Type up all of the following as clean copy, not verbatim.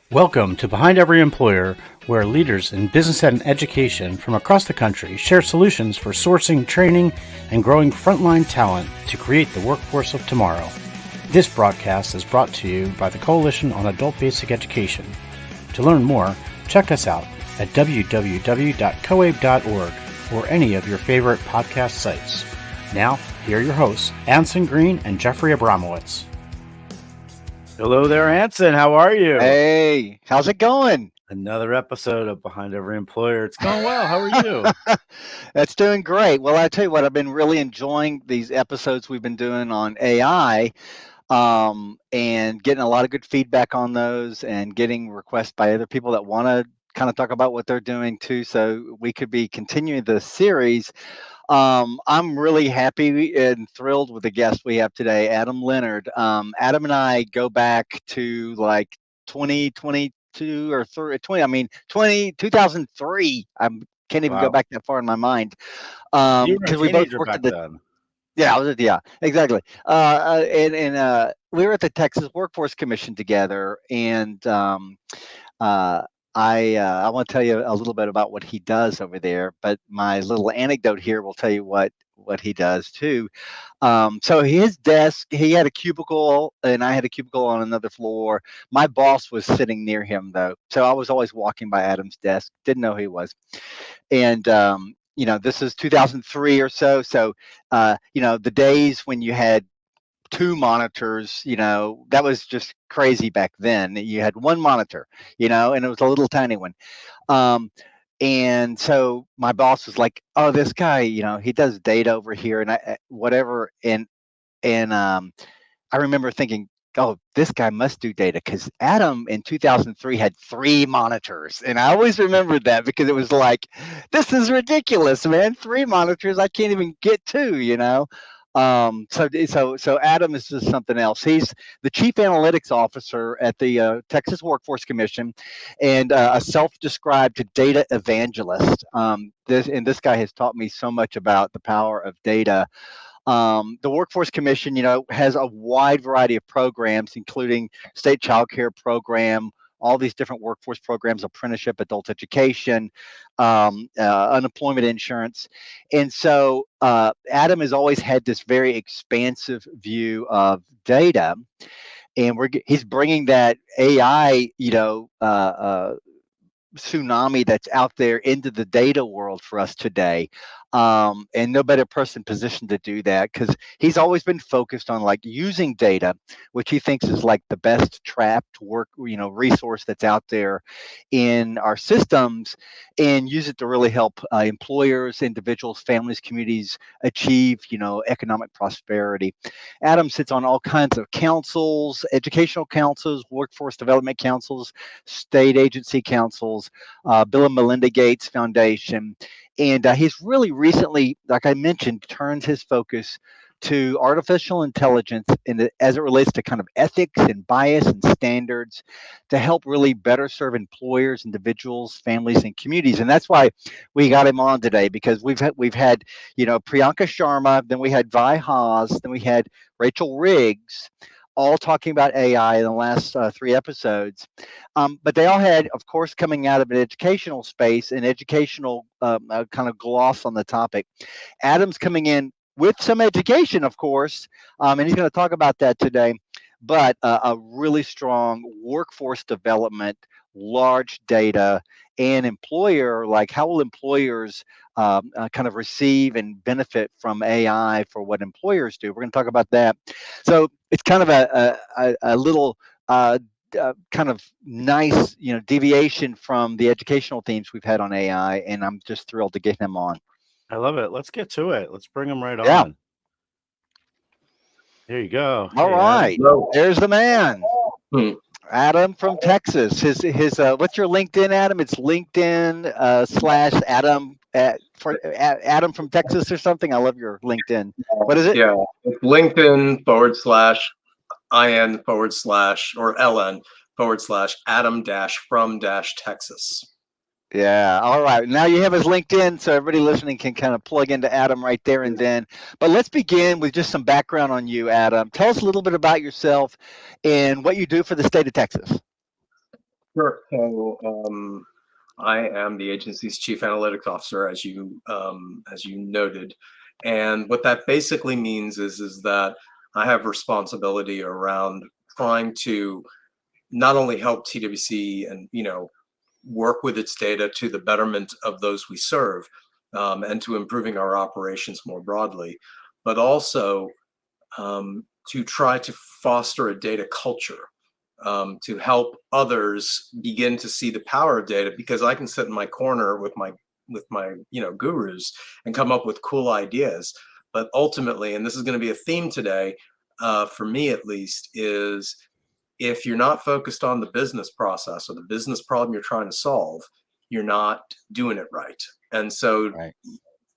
Welcome to Behind Every Employer, where leaders in business and education from across the country share solutions for sourcing, training, and growing frontline talent to create the workforce of tomorrow. This broadcast is brought to you by the Coalition on Adult Basic Education. To learn more, check us out at www.coabe.org or any of your favorite podcast sites. Now, here are your hosts, Anson Green and Jeffrey Abramowitz. Hello there, Anson. How are you? Hey, how's it going? Another episode of Behind Every Employer. It's going well. How are you? That's doing great. Well, I tell you what, I've been really enjoying these episodes we've been doing on AI, and getting a lot of good feedback on those and getting requests by other people that want to kind of talk about what they're doing too. So we could be continuing the series. I'm really happy and thrilled with the guest we have today, Adam Leonard. Adam and I go back to like 2022 or 2003. I can't even go Wow. back that far in my mind. You were a Because we both teenager worked back at the, then. yeah, exactly. And we were at the Texas Workforce Commission together, and uh, I want to tell you a little bit about what he does over there, but my little anecdote here will tell you what he does too. So his desk, he had a cubicle, and I had a cubicle on another floor. My boss was sitting near him though, so I was always walking by Adam's desk. Didn't know who he was, and this is 2003 or so. So the days when you had two monitors, that was just crazy back then. You had one monitor, and it was a little tiny one. Um, and so my boss was like, "Oh, this guy, he does data over here, and whatever." And I remember thinking, "Oh, this guy must do data," because Adam in 2003 had three monitors, and I always remembered that because it was like, "This is ridiculous, man! Three monitors, I can't even get two." So Adam is just something else. He's the chief analytics officer at the Texas Workforce Commission, and a self-described data evangelist. This guy has taught me so much about the power of data. The Workforce Commission, has a wide variety of programs, including state child care program, all these different workforce programs, apprenticeship, adult education, unemployment insurance. And so Adam has always had this very expansive view of data, and he's bringing that AI, tsunami that's out there into the data world for us today. And no better person positioned to do that, because he's always been focused on like using data, which he thinks is like the best trapped resource that's out there in our systems, and use it to really help employers, individuals, families, communities achieve economic prosperity. Adam sits on all kinds of councils, educational councils, workforce development councils, state agency councils, Bill and Melinda Gates Foundation. And he's really recently, like I mentioned, turned his focus to artificial intelligence as it relates to kind of ethics and bias and standards to help really better serve employers, individuals, families, and communities. And that's why we got him on today, because we've had Priyanka Sharma, then we had Vi Haas, then we had Rachel Riggs, all talking about AI in the last three episodes. But they all had, of course, coming out of an educational space, an educational kind of gloss on the topic. Adam's coming in with some education, of course, and he's going to talk about that today, but a really strong workforce development, large data, and employer, like how will employers kind of receive and benefit from AI for what employers do. We're going to talk about that. So it's kind of a little kind of nice, deviation from the educational themes we've had on AI, and I'm just thrilled to get him on. I love it. Let's get to it. Let's bring him right Yeah. on. There you go. All Hey, right. Adam. There's the man. Adam from Texas. His what's your LinkedIn, Adam? It's LinkedIn / Adam Adam from Texas or something. I love your LinkedIn. What is it? Yeah, it's LinkedIn /IN/ or LN / Adam from Texas. Yeah. All right. Now you have his LinkedIn, so everybody listening can kind of plug into Adam right there and then. But let's begin with just some background on you, Adam. Tell us a little bit about yourself and what you do for the state of Texas. Sure. So I am the agency's chief analytics officer, as you noted, and what that basically means is that I have responsibility around trying to not only help TWC and work with its data to the betterment of those we serve, and to improving our operations more broadly, but also to try to foster a data culture, to help others begin to see the power of data. Because I can sit in my corner with my gurus and come up with cool ideas, but ultimately, and this is going to be a theme today, for me at least, is if you're not focused on the business process or the business problem you're trying to solve, you're not doing it right. And so Right.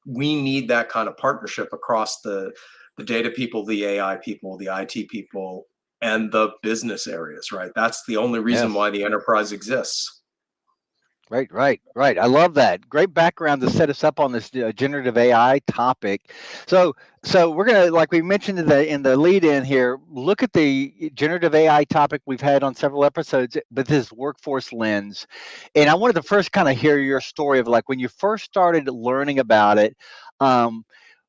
we need that kind of partnership across the data people, the AI people, the IT people, and the business areas, right? That's the only reason Yes. why the enterprise exists. Right. I love that. Great background to set us up on this generative AI topic. So we're gonna, like we mentioned in the lead in here, look at the generative AI topic we've had on several episodes, but this workforce lens. And I wanted to first kind of hear your story of like when you first started learning about it.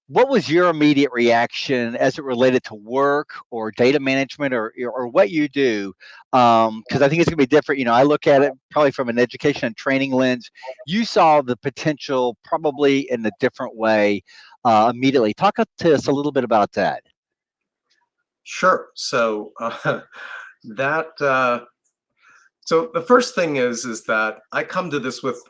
What was your immediate reaction as it related to work or data management or what you do? Because I think it's going to be different. I look at it probably from an education and training lens. You saw the potential probably in a different way immediately. Talk to us a little bit about that. Sure. So so the first thing is that I come to this with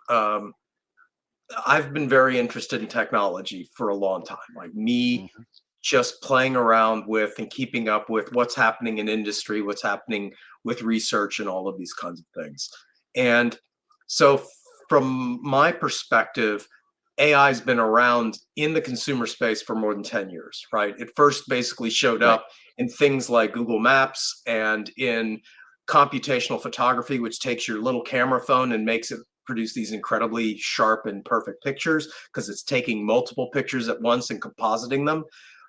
I've been very interested in technology for a long time. Like me, Mhm. just playing around with and keeping up with what's happening in industry, what's happening with research, and all of these kinds of things. And so, from my perspective, AI has been around in the consumer space for more than 10 years, right? It first basically showed Right. up in things like Google Maps and in computational photography, which takes your little camera phone and makes it produce these incredibly sharp and perfect pictures because it's taking multiple pictures at once and compositing them,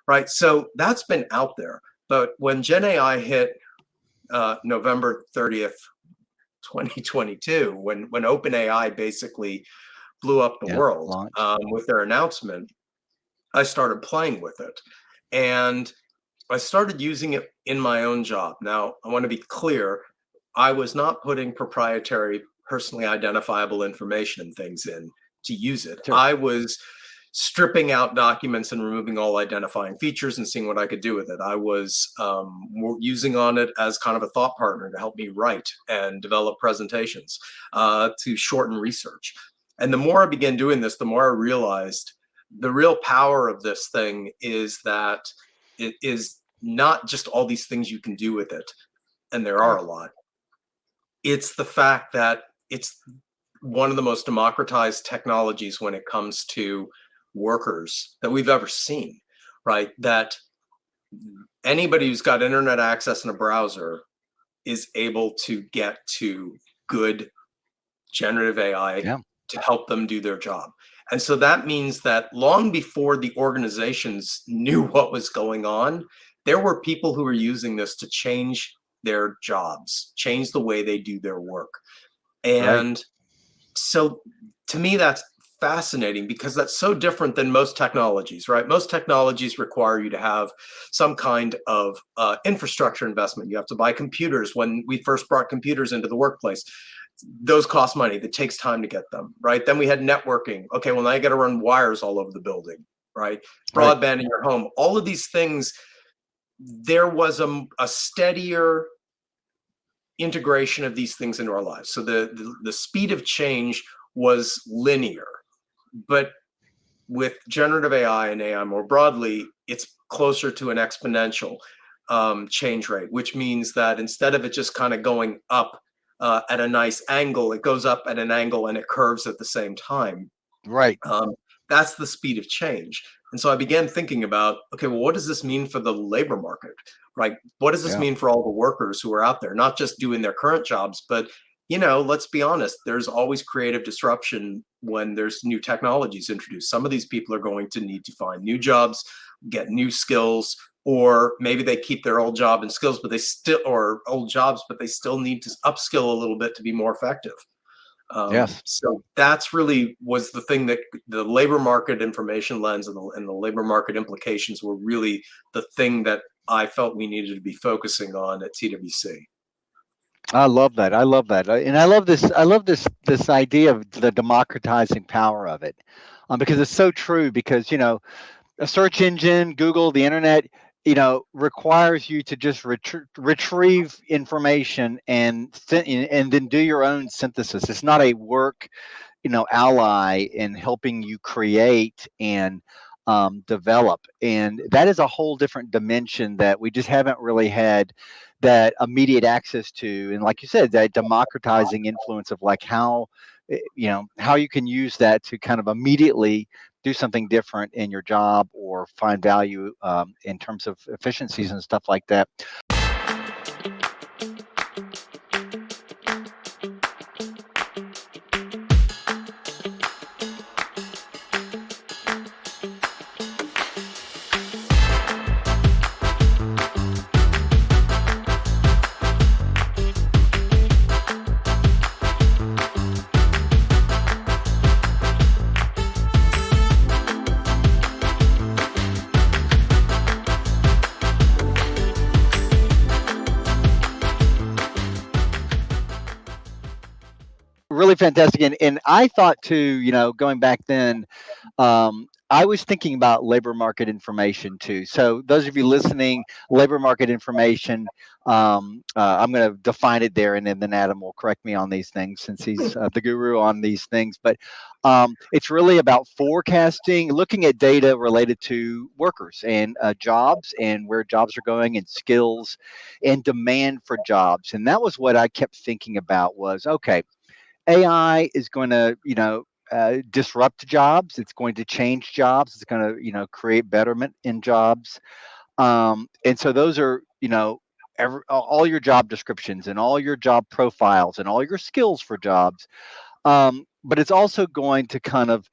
right? So that's been out there. But when Gen AI hit November 30th, 2022, when OpenAI basically blew up the Yeah. world Launch. with their announcement, I started playing with it. And I started using it in my own job. Now, I want to be clear, I was not putting proprietary, personally identifiable information and things in to use it. Sure. I was stripping out documents and removing all identifying features and seeing what I could do with it. I was using on it as kind of a thought partner to help me write and develop presentations, to shorten research. And the more I began doing this, the more I realized the real power of this thing is that it is not just all these things you can do with it, and there are Right. a lot. It's the fact that it's one of the most democratized technologies when it comes to workers that we've ever seen, right? That anybody who's got internet access and a browser is able to get to good generative AI Yeah. to help them do their job. And so that means that long before the organizations knew what was going on, there were people who were using this to change their jobs, change the way they do their work. Right. And so to me, that's fascinating because that's so different than most technologies, right? Most technologies require you to have some kind of infrastructure investment. You have to buy computers. When we first brought computers into the workplace, those cost money. That takes time to get them, right? Then we had networking. Okay, well, now you got to run wires all over the building, right? Right. Broadband in your home. All of these things, there was a steadier integration of these things into our lives. So the speed of change was linear, but with generative AI and AI more broadly, it's closer to an exponential change rate, which means that instead of it just kind of going up at a nice angle, it goes up at an angle and it curves at the same time. Right. That's the speed of change. And so I began thinking about, okay, well, what does this mean for the labor market, right? What does this Yeah. mean for all the workers who are out there, not just doing their current jobs, but let's be honest, there's always creative disruption when there's new technologies introduced. Some of these people are going to need to find new jobs, get new skills, or maybe they keep their old job and skills, but they still, or old jobs, but they still need to upskill a little bit to be more effective. Yes. So that's really was the thing that the labor market information lens and the labor market implications were really the thing that I felt we needed to be focusing on at TWC. I love that. I love that, and I love this. I love this idea of the democratizing power of it, because it's so true. Because a search engine, Google, the internet, requires you to just retrieve information and then do your own synthesis. It's not a work, ally in helping you create and develop. And that is a whole different dimension that we just haven't really had that immediate access to. And like you said, that democratizing influence of like how you can use that to kind of immediately do something different in your job or find value in terms of efficiencies and stuff like that. Really fantastic. And I thought too, going back then, I was thinking about labor market information too. So those of you listening, labor market information, I'm going to define it there, and then Adam will correct me on these things since he's the guru on these things. But it's really about forecasting, looking at data related to workers and jobs and where jobs are going and skills and demand for jobs. And that was what I kept thinking about was, okay, AI is going to, disrupt jobs. It's going to change jobs. It's going to, create betterment in jobs. And so those are, all your job descriptions and all your job profiles and all your skills for jobs. But it's also going to kind of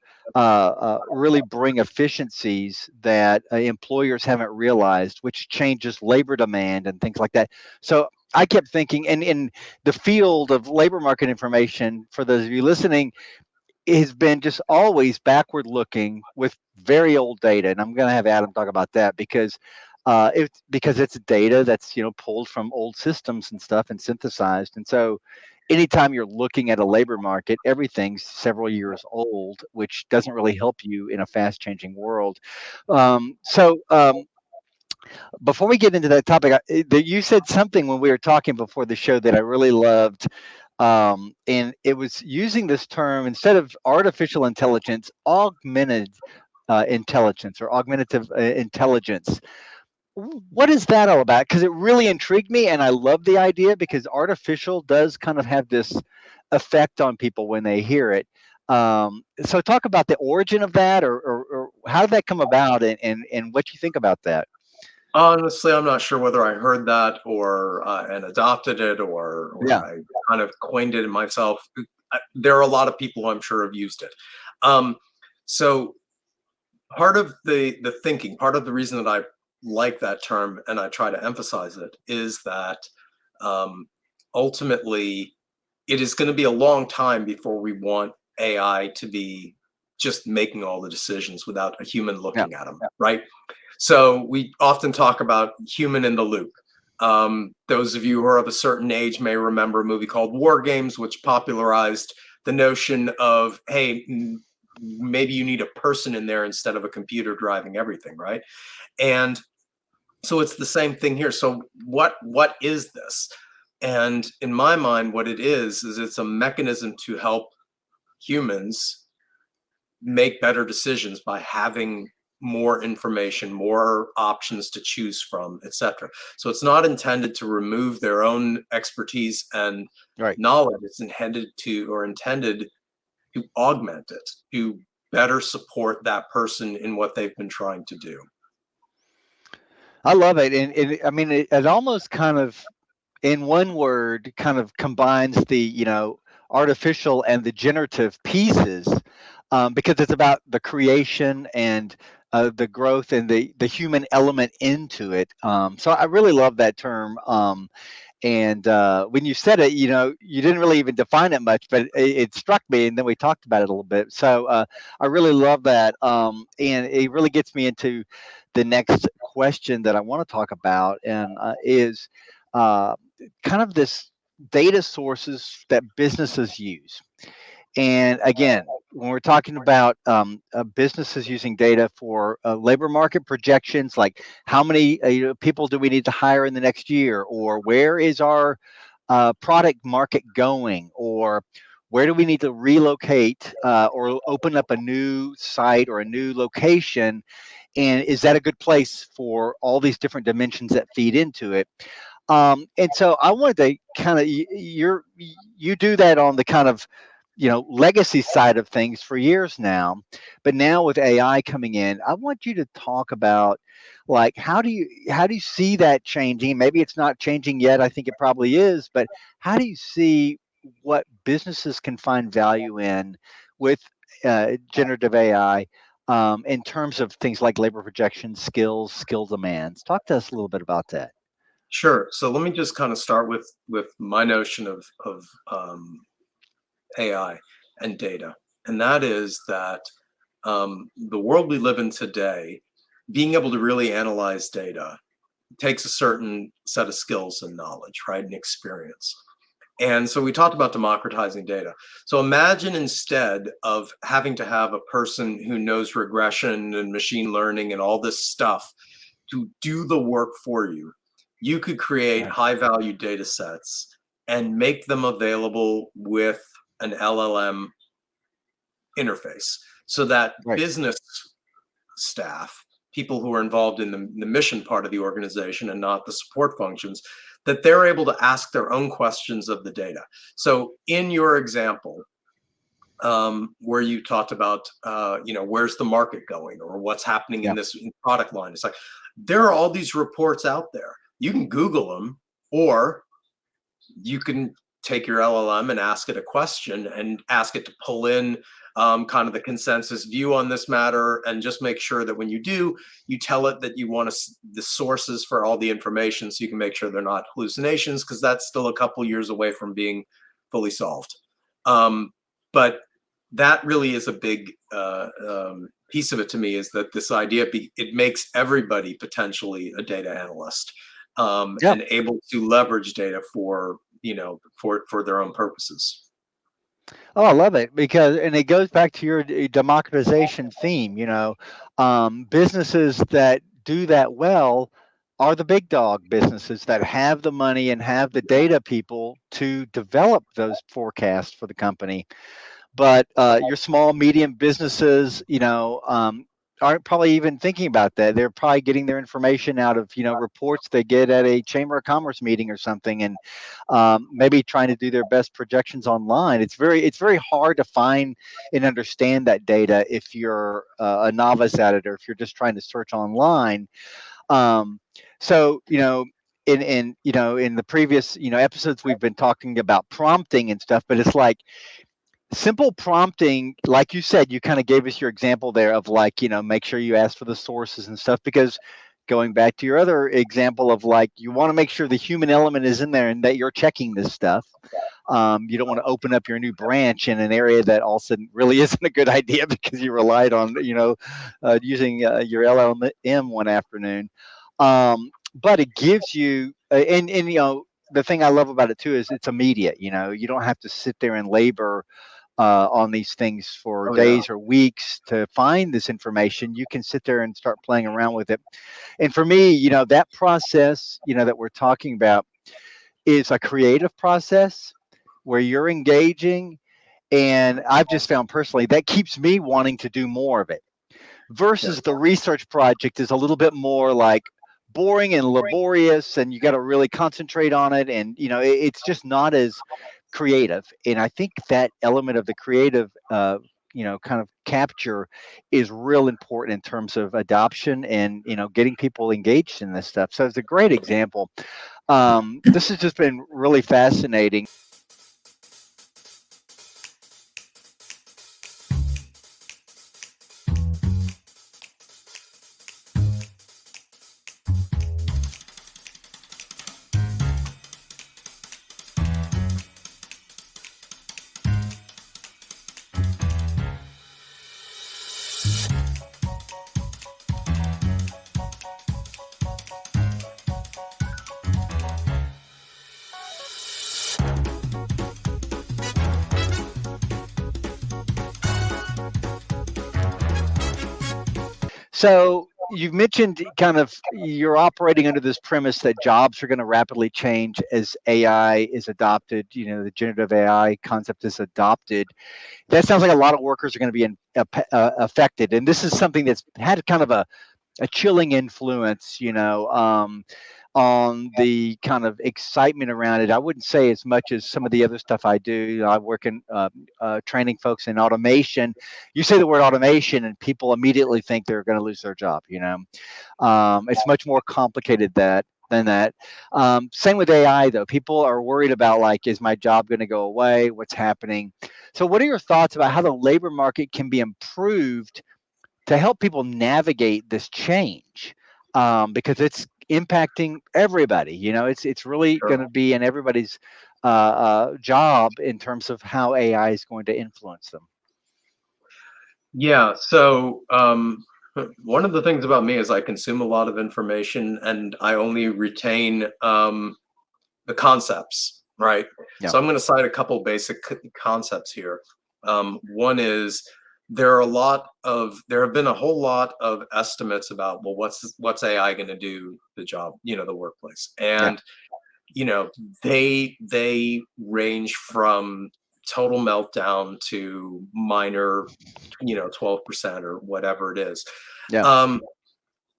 really bring efficiencies that employers haven't realized, which changes labor demand and things like that. So I kept thinking, and in the field of labor market information, for those of you listening, has been just always backward looking with very old data. And I'm going to have Adam talk about that because it's data that's pulled from old systems and stuff and synthesized. And so anytime you're looking at a labor market, everything's several years old, which doesn't really help you in a fast changing world. Before we get into that topic, you said something when we were talking before the show that I really loved. And it was using this term instead of artificial intelligence, augmented intelligence or augmentative intelligence. What is that all about? Because it really intrigued me, and I love the idea because artificial does kind of have this effect on people when they hear it. So talk about the origin of that, or how did that come about, and what you think about that. Honestly, I'm not sure whether I heard that or and adopted it, or Yeah. I kind of coined it myself. There are a lot of people I'm sure have used it. So part of the thinking, part of the reason that I like that term and I try to emphasize it is that ultimately it is going to be a long time before we want AI to be just making all the decisions without a human looking at them, right? So we often talk about human in the loop. Those of you who are of a certain age may remember a movie called War Games, which popularized the notion of, hey, maybe you need a person in there instead of a computer driving everything, right? And so it's the same thing here. So what is this? And in my mind, what it is it's a mechanism to help humans make better decisions by having more information, more options to choose from, etc. So it's not intended to remove their own expertise and knowledge. It's intended to augment it, to better support that person in what they've been trying to do. I love it. And I mean, it almost kind of, in one word, kind of combines the, artificial and the generative pieces, because it's about the creation and the growth and the human element into it. So I really love that term. And when you said it, you didn't really even define it much, but it struck me, and then we talked about it a little bit. So I really love that, and it really gets me into the next question that I want to talk about, and is uh, kind of this data sources that businesses use. And again, when we're talking about businesses using data for labor market projections, like how many people do we need to hire in the next year, or where is our product market going, or where do we need to relocate or open up a new site or a new location, and is that a good place for all these different dimensions that feed into it? And so I wanted to kind of you do that on the kind of legacy side of things for years now, but now with AI coming in, I want you to talk about like how do you see that changing? Maybe it's not changing yet. I think it probably is, but how do you see what businesses can find value in with generative AI in terms of things like labor projections, skill demands? Talk to us a little bit about that. Sure. So let me just kind of start with my notion of AI and data, and that is that the world we live in today, being able to really analyze data takes a certain set of skills and knowledge, right, and experience. And so we talked about democratizing data. So imagine instead of having to have a person who knows regression and machine learning and all this stuff to do the work for you, you could create Right. high value data sets and make them available with an LLM interface so that Right. business staff, people who are involved in the mission part of the organization and not the support functions, that they're able to ask their own questions of the data. So in your example, where you talked about, where's the market going or what's happening in Yeah. this product line, it's like there are all these reports out there. You can Google them, or you can take your LLM and ask it a question and ask it to pull in kind of the consensus view on this matter, and just make sure that when you do, you tell it that you want the sources for all the information so you can make sure they're not hallucinations, because that's still a couple years away from being fully solved. But that really is a big piece of it to me, is that this idea, it makes everybody potentially a data analyst, Yeah. and able to leverage data for for their own purposes. Oh, I love it because, and it goes back to your democratization theme. Businesses that do that well are the big dog businesses that have the money and have the data people to develop those forecasts for the company. But your small, medium businesses, aren't probably even thinking about that. They're probably getting their information out of, reports they get at a chamber of commerce meeting or something, and maybe trying to do their best projections online. It's very hard to find and understand that data if you're a novice at it, or if you're just trying to search online. Um, so, in the previous episodes, we've been talking about prompting and stuff, but it's like simple prompting, like you said, you kind of gave us your example there of like, make sure you ask for the sources and stuff, because going back to your other example of like, you want to make sure the human element is in there and that you're checking this stuff. You don't want to open up your new branch in an area that all of a sudden really isn't a good idea because you relied on, using your LLM one afternoon. But it gives you, and the thing I love about it too is it's immediate. You don't have to sit there and labor on these things for Oh yeah. days or weeks to find this information. You can sit there and start playing around with it. And for me, that process, that we're talking about is a creative process where you're engaging. And I've just found personally that keeps me wanting to do more of it, Yeah. versus the research project is a little bit more like boring and laborious, and you got to really concentrate on it, and it's just not as creative. And I think that element of the creative kind of capture is real important in terms of adoption and getting people engaged in this stuff. So it's a great example. This has just been really fascinating. So you've mentioned kind of you're operating under this premise that jobs are going to rapidly change as AI is adopted. You know, the generative AI concept is adopted. That sounds like a lot of workers are going to be affected, and this is something that's had kind of a chilling influence, on the kind of excitement around it. I wouldn't say as much as some of the other stuff I do. I work in training folks in automation. You say the word automation, and people immediately think they're going to lose their job. It's much more complicated than that. Same with AI, though. People are worried about, like, is my job going to go away? What's happening? So, what are your thoughts about how the labor market can be improved to help people navigate this change, because it's impacting everybody. It's really Sure. going to be in everybody's job in terms of how AI is going to influence them. Yeah. So one of the things about me is I consume a lot of information and I only retain the concepts, right? Yeah. So I'm going to cite a couple basic concepts here. One is there have been a whole lot of estimates about, well, what's AI going to do the job, the workplace, Yeah. and they range from total meltdown to minor 12% or whatever it is. Yeah.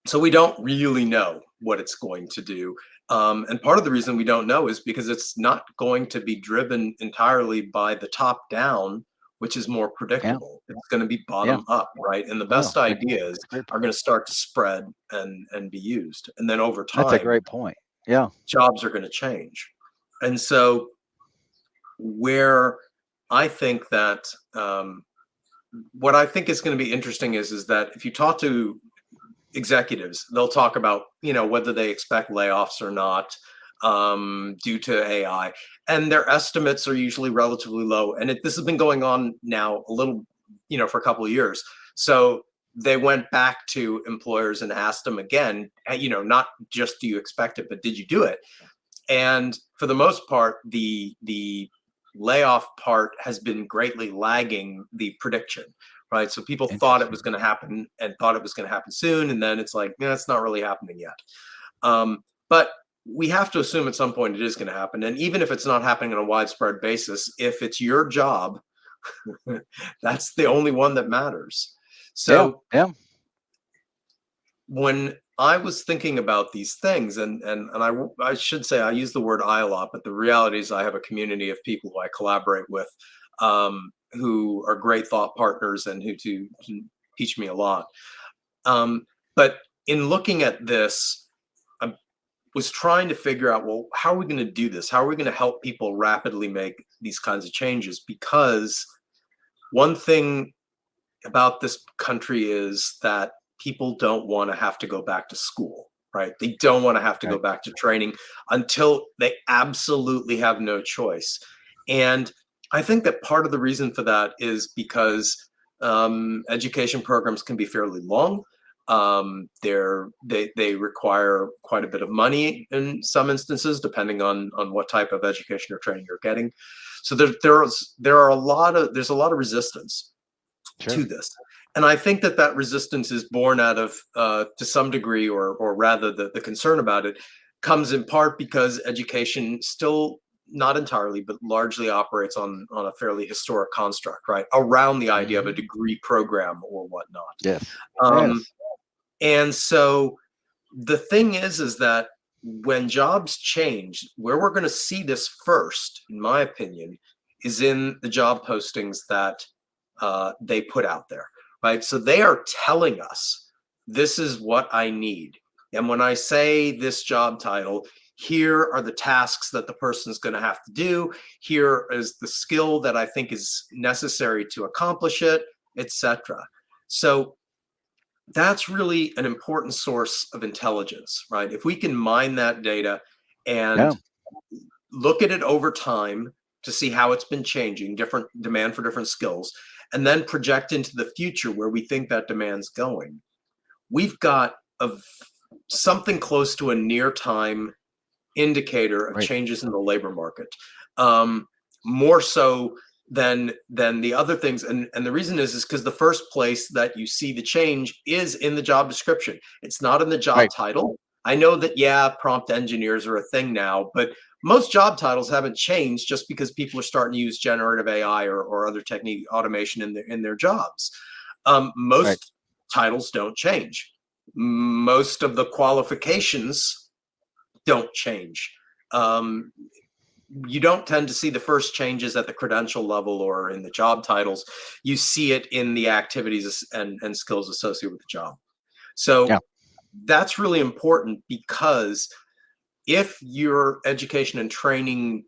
So we don't really know what it's going to do. And part of the reason we don't know is because it's not going to be driven entirely by the top down, which is more predictable. It's going to be bottom up, right? And the best ideas are going to start to spread and be used. And then over time, that's a great point. Yeah. Jobs are going to change. And so where I think that what I think is going to be interesting is that if you talk to executives, they'll talk about, whether they expect layoffs or not due to AI. And their estimates are usually relatively low. And this has been going on now a little, for a couple of years. So they went back to employers and asked them again, not just do you expect it, but did you do it? And for the most part, the layoff part has been greatly lagging the prediction, right? So people thought it was going to happen and thought it was going to happen soon. And then it's like, it's not really happening yet. But we have to assume at some point it is going to happen. And even if it's not happening on a widespread basis, if it's your job, that's the only one that matters. So when I was thinking about these things, and I should say I use the word I a lot, but the reality is I have a community of people who I collaborate with, who are great thought partners and who teach me a lot. But in looking at this, I was trying to figure out, well, how are we going to do this? How are we going to help people rapidly make these kinds of changes? Because one thing about this country is that people don't want to have to go back to school, right? They don't want to have to go back to training until they absolutely have no choice. And I think that part of the reason for that is because education programs can be fairly long. They require quite a bit of money in some instances, depending on what type of education or training you're getting. So there's a lot of resistance to this. And I think that resistance is born out of, to some degree, or rather the concern about it comes in part because education still, not entirely, but largely operates on a fairly historic construct, right? Around the idea of a degree program or whatnot. Yes. And so the thing is that when jobs change, where we're going to see this first, in my opinion, is in the job postings that they put out there, right? So they are telling us, this is what I need. And when I say this job title, here are the tasks that the person's going to have to do. Here is the skill that I think is necessary to accomplish it, etc. So that's really an important source of intelligence, right? If we can mine that data and look at it over time to see how it's been changing, different demand for different skills, and then project into the future where we think that demand's going, we've got something close to a near-time indicator of changes in the labor market. More so than the other things. And the reason is because the first place that you see the change is in the job description. It's not in the job title. I know that, yeah, prompt engineers are a thing now, but most job titles haven't changed just because people are starting to use generative AI or other technique automation in their jobs. Most titles don't change. Most of the qualifications don't change. You don't tend to see the first changes at the credential level or in the job titles. You see it in the activities and skills associated with the job. So that's really important, because if your education and training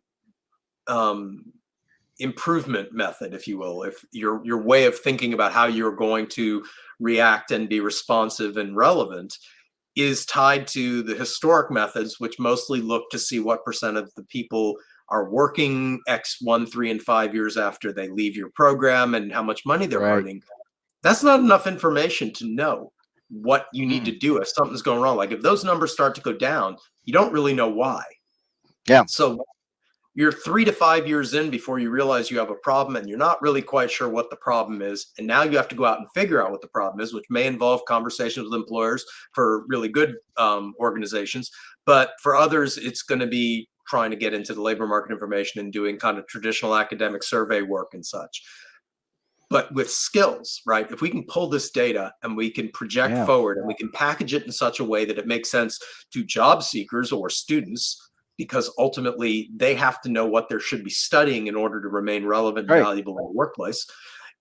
improvement method, if you will, if your way of thinking about how you're going to react and be responsive and relevant is tied to the historic methods, which mostly look to see what percent of the people are working X 1, 3, and 5 years after they leave your program and how much money they're earning. That's not enough information to know what you need to do if something's going wrong. Like if those numbers start to go down, you don't really know why. So you're 3 to 5 years in before you realize you have a problem, and you're not really quite sure what the problem is. And now you have to go out and figure out what the problem is, which may involve conversations with employers for really good organizations. But for others, it's going to be trying to get into the labor market information and doing kind of traditional academic survey work and such. But with skills, right? If we can pull this data and we can project forward and we can package it in such a way that it makes sense to job seekers or students, because ultimately they have to know what they should be studying in order to remain relevant and valuable in the workplace,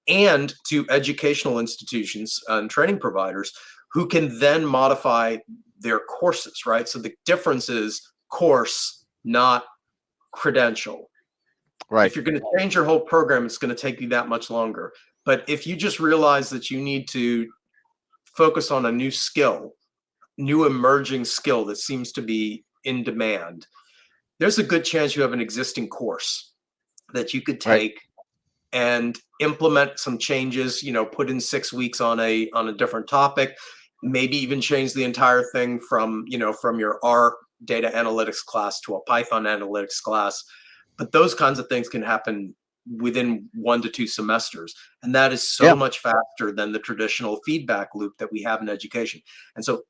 and to educational institutions and training providers who can then modify their courses, right? So the difference is course, not credential. If you're going to change your whole program, it's going to take you that much longer. But if you just realize that you need to focus on a new skill, new emerging skill that seems to be in demand, there's a good chance you have an existing course that you could take and implement some changes, you know, put in 6 weeks on a different topic, maybe even change the entire thing from, you know, from your R data analytics class to a Python analytics class. But those kinds of things can happen within 1 to 2 semesters. And that is so much faster than the traditional feedback loop that we have in education. And so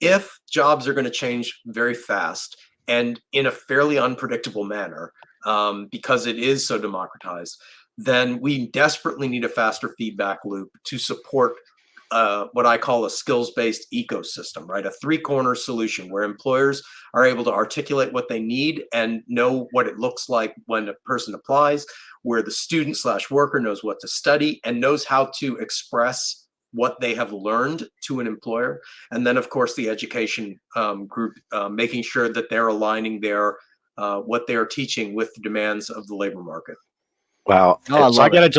if jobs are going to change very fast and in a fairly unpredictable manner, because it is so democratized, then we desperately need a faster feedback loop to support what I call a skills-based ecosystem, right? A 3-corner solution where employers are able to articulate what they need and know what it looks like when a person applies, where the student/worker knows what to study and knows how to express what they have learned to an employer. And then, of course, the education group, making sure that they're aligning their what they are teaching with the demands of the labor market. Wow. So I gotta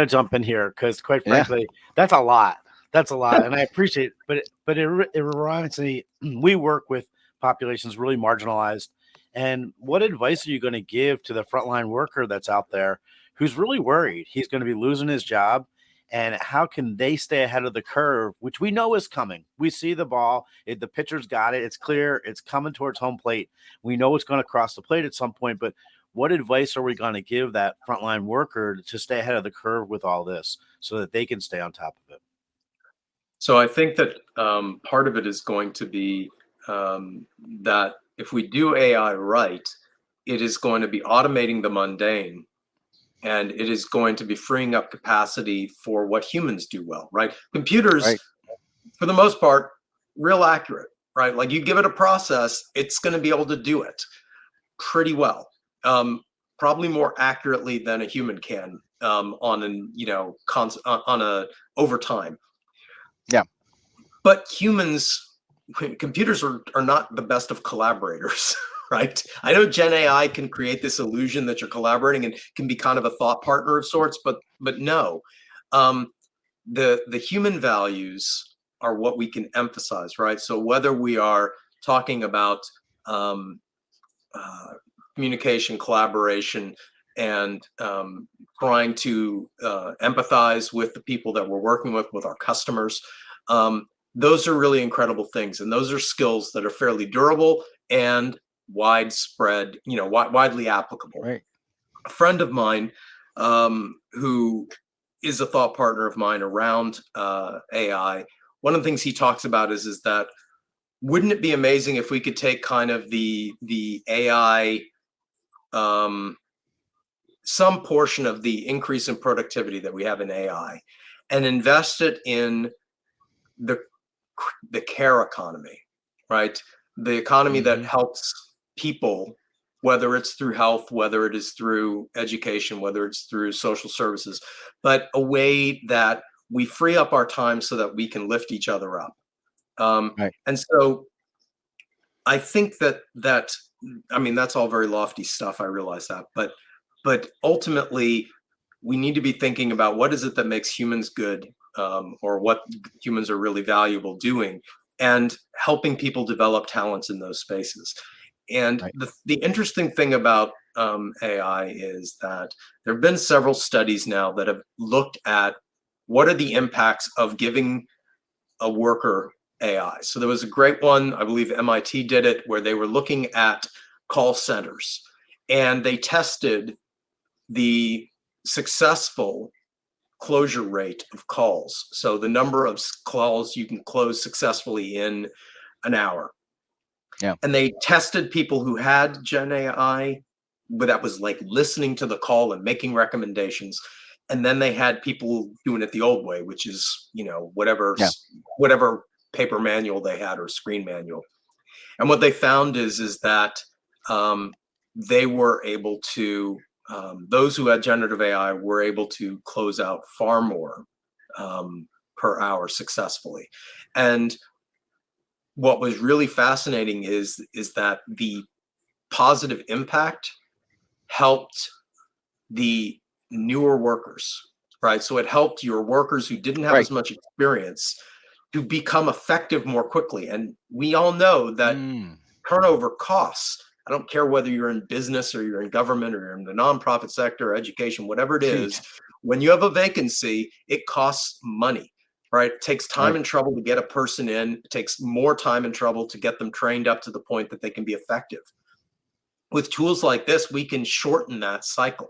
jump in here, because quite frankly, that's a lot. That's a lot. And I appreciate it, but it reminds me, we work with populations really marginalized. And what advice are you going to give to the frontline worker that's out there who's really worried he's going to be losing his job? And how can they stay ahead of the curve, which we know is coming? We see the ball, the pitcher's got it. It's clear. It's coming towards home plate. We know it's going to cross the plate at some point, but what advice are we going to give that frontline worker to stay ahead of the curve with all this so that they can stay on top of it? So I think that part of it is going to be that if we do AI right, it is going to be automating the mundane, and it is going to be freeing up capacity for what humans do well, right? Computers, for the most part, real accurate, right? Like you give it a process, it's going to be able to do it pretty well, probably more accurately than a human can on an, you know, on a over time. But humans, computers are not the best of collaborators, right? I know Gen AI can create this illusion that you're collaborating and can be kind of a thought partner of sorts, but no. The human values are what we can emphasize, right? So whether we are talking about communication, collaboration, and trying to empathize with the people that we're working with our customers, those are really incredible things. And those are skills that are fairly durable and widespread, you know, widely applicable. A friend of mine who is a thought partner of mine around AI. One of the things he talks about is that wouldn't it be amazing if we could take kind of the AI, some portion of the increase in productivity that we have in AI, and invest it in the care economy, right? The economy that helps people, whether it's through health, whether it is through education, whether it's through social services, but a way that we free up our time so that we can lift each other up. Right. And so I think that I mean, that's all very lofty stuff. I realize that, but ultimately we need to be thinking about what is it that makes humans good, or what humans are really valuable doing, and helping people develop talents in those spaces. And Right. the interesting thing about AI is that there have been several studies now that have looked at what are the impacts of giving a worker AI. So there was a great one, I believe MIT did it, where they were looking at call centers and they tested the successful closure rate of calls. So the number of calls you can close successfully in an hour. Yeah. And they tested people who had Gen AI, but that was like listening to the call and making recommendations. And then they had people doing it the old way, which is, whatever paper manual they had or screen manual. And what they found is that they were able to, those who had generative AI were able to close out far more per hour successfully. And what was really fascinating is that the positive impact helped the newer workers, right? So it helped your workers who didn't have Right. as much experience to become effective more quickly. And we all know that turnover costs. I don't care whether you're in business or you're in government or you're in the nonprofit sector or education, whatever it is, when you have a vacancy, it costs money, right? It takes time and trouble to get a person in. It takes more time and trouble to get them trained up to the point that they can be effective. With tools like this, we can shorten that cycle.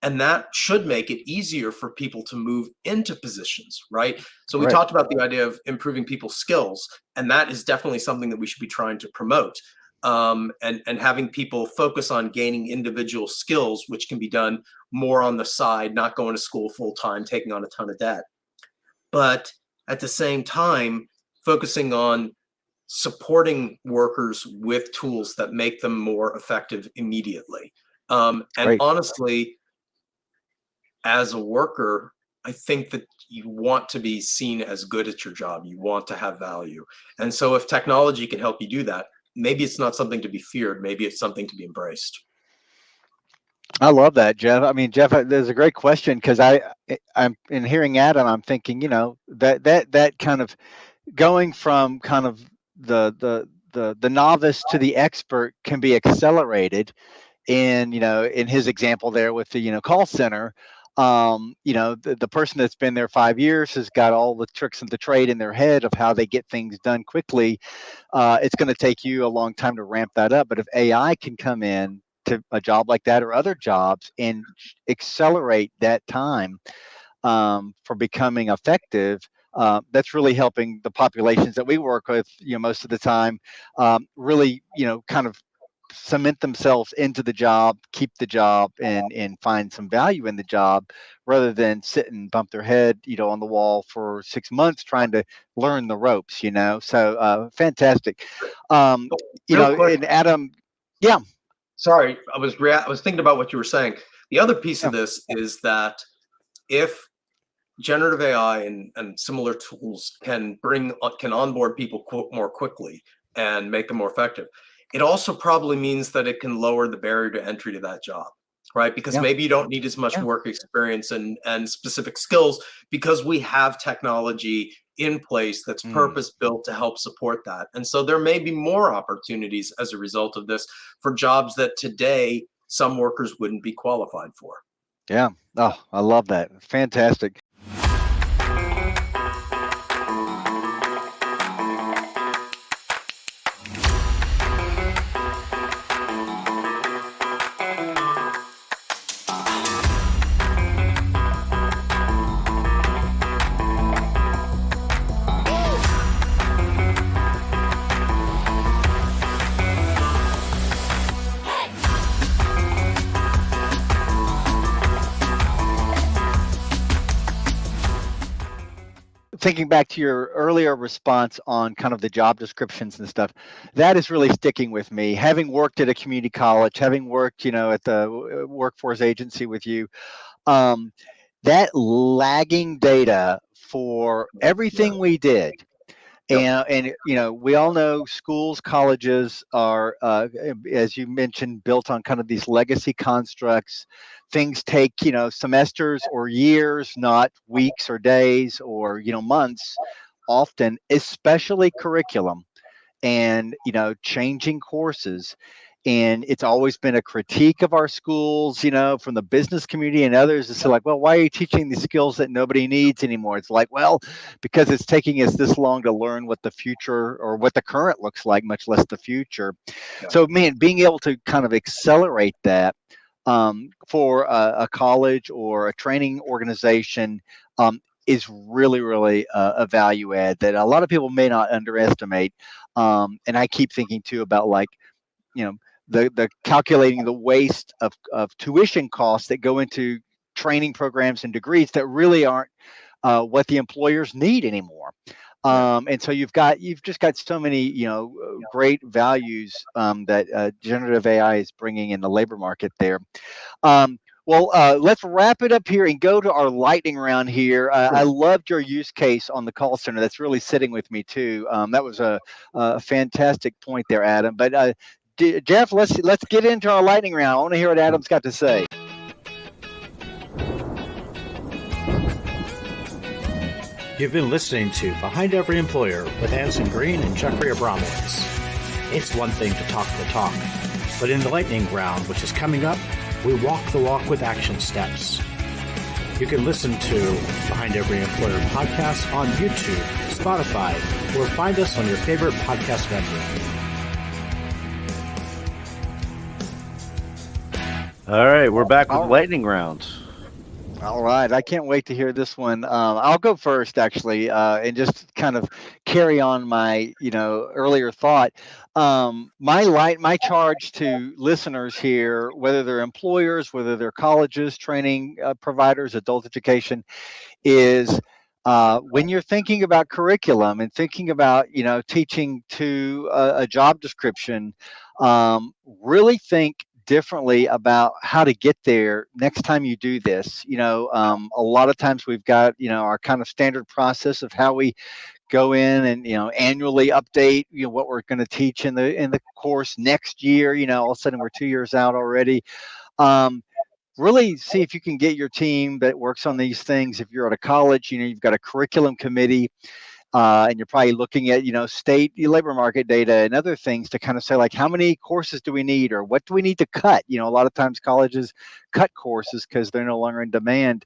And that should make it easier for people to move into positions, right? So we talked about the idea of improving people's skills, and that is definitely something that we should be trying to promote. And having people focus on gaining individual skills, which can be done more on the side, not going to school full time, taking on a ton of debt. But at the same time, focusing on supporting workers with tools that make them more effective immediately. And honestly, as a worker, I think that you want to be seen as good at your job. You want to have value. And so if technology can help you do that, maybe it's not something to be feared. Maybe it's something to be embraced. I love that, Jeff. I mean, Jeff, there's a great question because I'm in hearing Adam, I'm thinking, that kind of going from kind of the novice to the expert can be accelerated. And in his example there with the call center, the person that's been there 5 years has got all the tricks of the trade in their head of how they get things done quickly. It's going to take you a long time to ramp that up. But if AI can come in to a job like that or other jobs and accelerate that time for becoming effective, that's really helping the populations that we work with, most of the time, really, kind of cement themselves into the job, keep the job, and find some value in the job, rather than sit and bump their head, on the wall for 6 months trying to learn the ropes. So fantastic. Real quick, and Adam, yeah. Sorry, I was thinking about what you were saying. The other piece of this is that if generative AI and similar tools can onboard people more quickly and make them more effective, it also probably means that it can lower the barrier to entry to that job, right? Because maybe you don't need as much work experience and specific skills, because we have technology in place that's purpose built to help support that. And so there may be more opportunities as a result of this for jobs that today some workers wouldn't be qualified for. Yeah. Oh, I love that. Fantastic. thinking back to your earlier response on kind of the job descriptions and stuff, that is really sticking with me. Having worked at a community college, having worked, at the workforce agency with you, um, that lagging data for everything we did. Yep. And we all know schools, colleges are, as you mentioned, built on kind of these legacy constructs. Things take semesters or years, not weeks or days or months. Often, especially curriculum and changing courses. And it's always been a critique of our schools, from the business community and others. It's like, well, why are you teaching these skills that nobody needs anymore? It's like, well, because it's taking us this long to learn what the future or what the current looks like, much less the future. Yeah. So, man, being able to kind of accelerate that for a college or a training organization is really, really a value add that a lot of people may not underestimate. And I keep thinking too about like, the calculating the waste of tuition costs that go into training programs and degrees that really aren't what the employers need anymore. And so you've just got so many great values that generative AI is bringing in the labor market there. Let's wrap it up here and go to our lightning round here. I loved your use case on the call center. That's really sitting with me too. That was a fantastic point there, Adam. But Jeff, let's get into our lightning round. I want to hear what Adam's got to say. You've been listening to Behind Every Employer with Anson Green and Jeffrey Abramowitz. It's one thing to talk the talk, but in the lightning round, which is coming up, we walk the walk with action steps. You can listen to Behind Every Employer podcast on YouTube, Spotify, or find us on your favorite podcast vendor. All right, we're back with lightning round. All right, I can't wait to hear this one. I'll go first, actually, and just kind of carry on my, earlier thought. My charge to listeners here, whether they're employers, whether they're colleges, training providers, adult education, is when you're thinking about curriculum and thinking about, teaching to a job description, really think differently about how to get there next time you do this. A lot of times we've got our kind of standard process of how we go in and annually update what we're going to teach in the course next year. All of a sudden we're 2 years out already. Really see if you can get your team that works on these things. If you're at a college, you've got a curriculum committee. And you're probably looking at, state labor market data and other things to kind of say, like, how many courses do we need or what do we need to cut? A lot of times colleges cut courses because they're no longer in demand.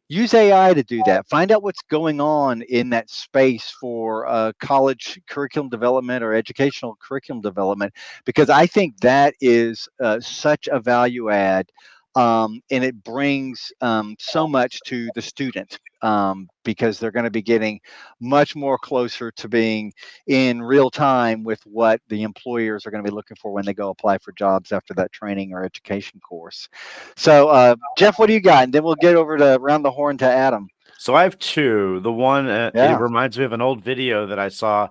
Use AI to do that. Find out what's going on in that space for college curriculum development or educational curriculum development, because I think that is such a value add. And it brings so much to the student because they're going to be getting much more closer to being in real time with what the employers are going to be looking for when they go apply for jobs after that training or education course. So, Jeff, what do you got? And then we'll get over to round the horn to Adam. So I have two. The one, it reminds me of an old video that I saw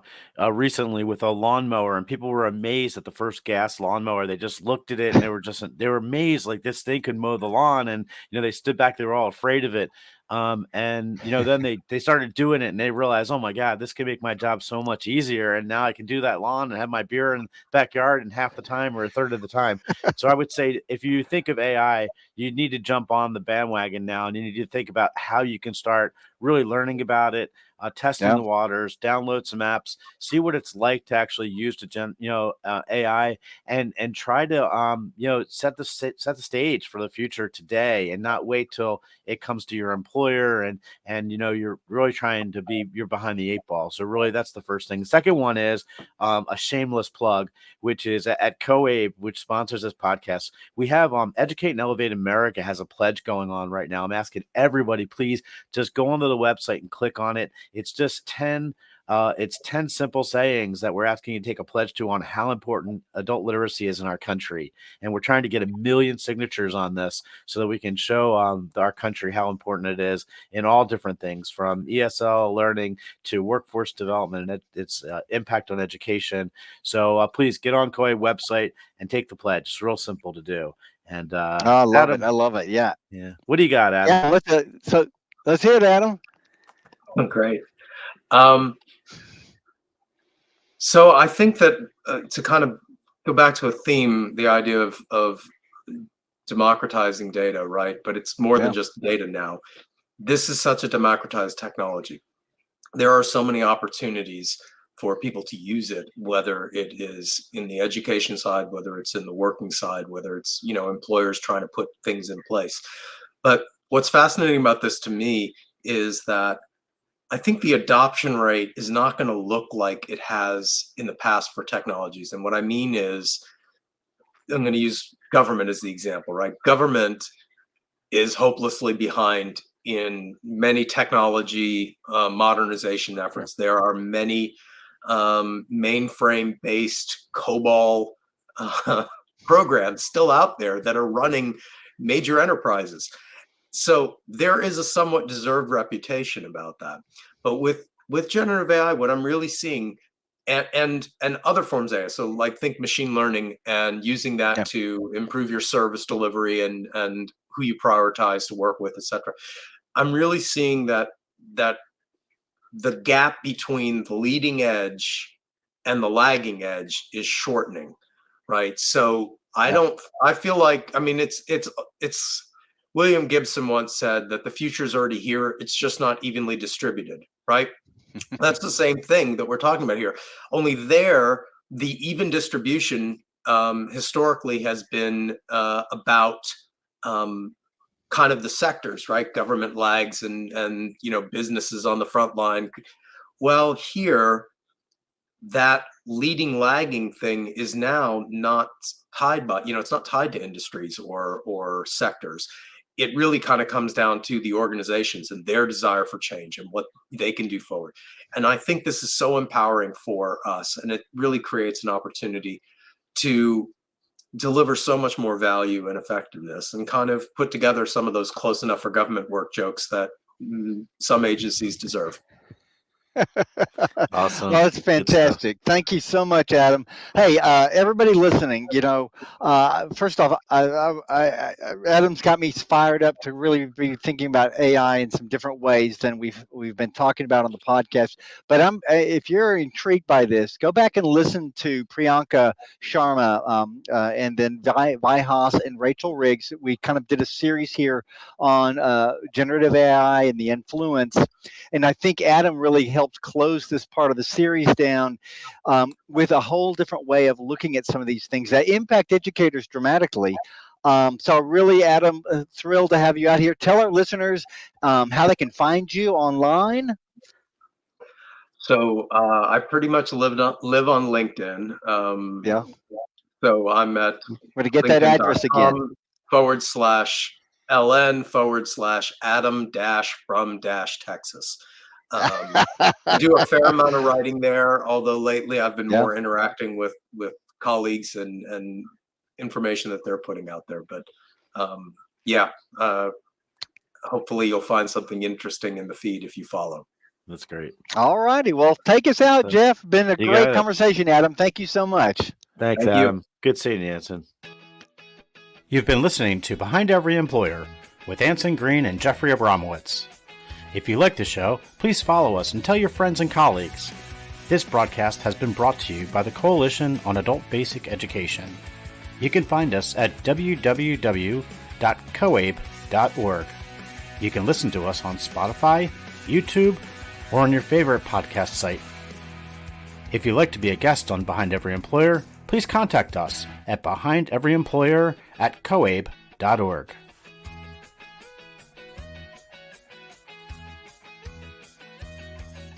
recently with a lawnmower, and people were amazed at the first gas lawnmower. They just looked at it and they were amazed, like this thing could mow the lawn. And, they stood back, they were all afraid of it. And then they started doing it and they realized, oh my God, this can make my job so much easier. And now I can do that lawn and have my beer in the backyard in half the time or a third of the time. So I would say, if you think of AI, you need to jump on the bandwagon now, and you need to think about how you can start really learning about it, testing the waters, download some apps, see what it's like to actually use AI, and try to set the stage for the future today, and not wait till it comes to your employer and you're really trying to you're behind the 8 ball. So really, that's the first thing. The second one is a shameless plug, which is at CoAbe, which sponsors this podcast. We have Educate and Elevate America has a pledge going on right now. I'm asking everybody, please just go onto the website and click on it. It's just 10 It's 10 simple sayings that we're asking you to take a pledge to on how important adult literacy is in our country. And we're trying to get 1 million signatures on this so that we can show our country how important it is in all different things, from ESL learning to workforce development and its impact on education. So please get on COA website and take the pledge. It's real simple to do. And I love it. I love it. Yeah. Yeah. What do you got, Adam? Yeah. So let's hear it, Adam. Oh, great. So I think that to kind of go back to a theme, the idea of democratizing data, right? But it's more than just data now. This is such a democratized technology. There are so many opportunities for people to use it, whether it is in the education side, whether it's in the working side, whether it's, employers trying to put things in place. But what's fascinating about this to me is that I think the adoption rate is not going to look like it has in the past for technologies. And what I mean is, I'm going to use government as the example, right? Government is hopelessly behind in many technology modernization efforts. There are many mainframe-based COBOL programs still out there that are running major enterprises. So there is a somewhat deserved reputation about that. But with generative AI, what I'm really seeing, and other forms of AI, so like think machine learning and using that to improve your service delivery and who you prioritize to work with, et cetera. I'm really seeing that the gap between the leading edge and the lagging edge is shortening, right? So I feel like, it's William Gibson once said that the future is already here. It's just not evenly distributed, right? That's the same thing that we're talking about here. Only there, the even distribution historically has been about kind of the sectors, right? Government lags and businesses on the front line. Well, here, that leading lagging thing is now not tied by, it's not tied to industries or sectors. It really kind of comes down to the organizations and their desire for change and what they can do forward. And I think this is so empowering for us, and it really creates an opportunity to deliver so much more value and effectiveness, and kind of put together some of those close enough for government work jokes that some agencies deserve. Awesome. Well, it's fantastic. Thank you so much, Adam. Hey, everybody listening, first off, Adam's got me fired up to really be thinking about AI in some different ways than we've been talking about on the podcast. But if you're intrigued by this, go back and listen to Priyanka Sharma and then Vi Haas and Rachel Riggs. We kind of did a series here on generative AI and the influence. And I think Adam really helped close this part of the series down with a whole different way of looking at some of these things that impact educators dramatically. So really, Adam, thrilled to have you out here. Tell our listeners how they can find you online. So I pretty much live on LinkedIn. So I'm at where to get that address again. /LN/Adam-from-Texas. I do a fair amount of writing there, although lately I've been more interacting with colleagues and information that they're putting out there. But hopefully you'll find something interesting in the feed if you follow. That's great. All righty. Well, take us out, Jeff. Been a great conversation, Adam. Thank you so much. Thanks, Adam. Good seeing you, Anson. You've been listening to Behind Every Employer with Anson Green and Jeffrey Abramowitz. If you like the show, please follow us and tell your friends and colleagues. This broadcast has been brought to you by the Coalition on Adult Basic Education. You can find us at www.coabe.org. You can listen to us on Spotify, YouTube, or on your favorite podcast site. If you'd like to be a guest on Behind Every Employer, please contact us at behindeveryemployer@coabe.org.